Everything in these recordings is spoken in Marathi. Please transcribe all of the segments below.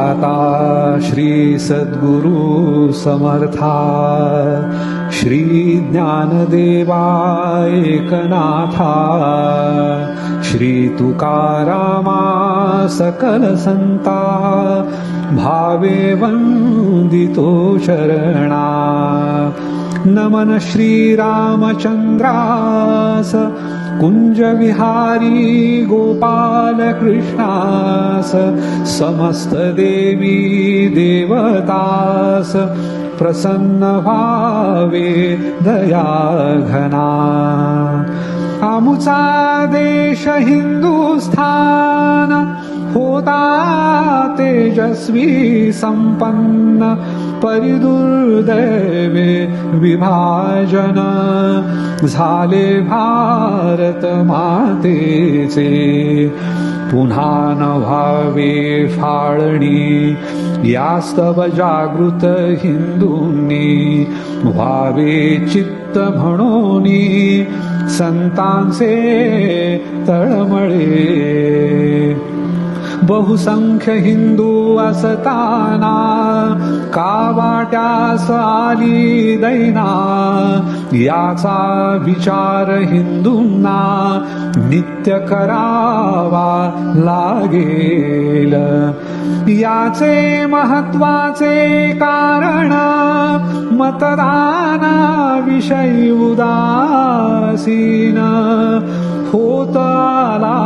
दाता श्री सद्गुरु समर्था श्री ज्ञानदेवा एकनाथा श्री तुकारामा सकल संता भावे वंदितो शरणा नमन श्री रामचंद्रास कुंज विहारी गोपाल कृष्णास समस्त देवी देवतास प्रसन्न व्हावे दया घना आमुचा देश हिंदुस्थान होता तेजस्वी संपन्न परिदुर्दैवे विभाजन झाले भारत मातेचे पुन्हा न व्हावे फाळणी यास्तव जागृत हिंदूंनी व्हावे चित्त म्हणोनी संतांचे तळमळे बहुसंख्य हिंदू असताना का वाट्यास आली दैना याचा विचार हिंदूंना नित्य करावा लागेल याचे महत्वाचे कारण मतदानाविषयी उदासीन होत आला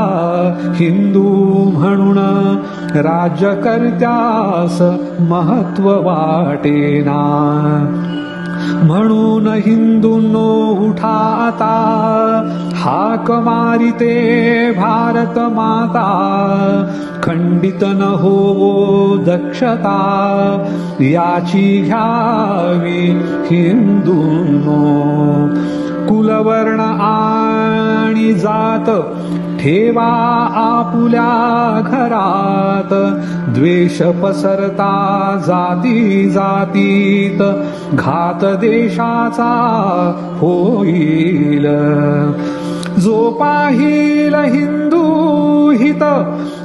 हिंदू म्हणून राज्यकर्त्यास महत्व वाटेना म्हणून हिंदूंनो उठा आता हाक मारिते भारत माता खंडित न होवो दक्षता याची घ्यावी हिंदूंनो कुलवर्ण आणि जात ठेवा आपुल्या घरात द्वेष पसरता जाती जातीत घात देशाचा होईल जो पाहिल हिंदू हित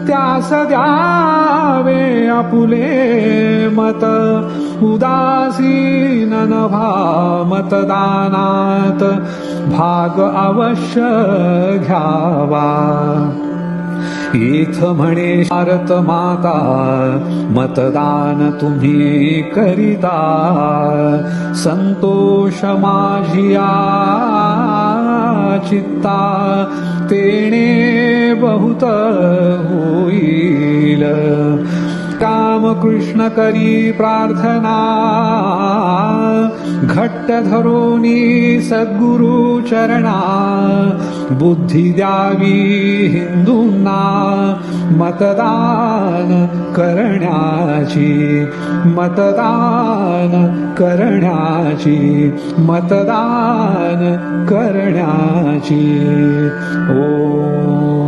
त्यास द्यावे आपुले मत उदासीन न व्हा मतदानात भाग अवश्य घ्यावा इथ म्हणे भारत माता मतदान तुम्ही करिता संतोष माझिया चित्ता तेणे बहुत होईल काम कृष्ण करी प्रार्थना घट्ट धरोनी सद्गुरु चरणा बुद्धी द्यावी हिंदूंना मतदान करण्याची मतदान करण्याची मतदान करण्याची ओ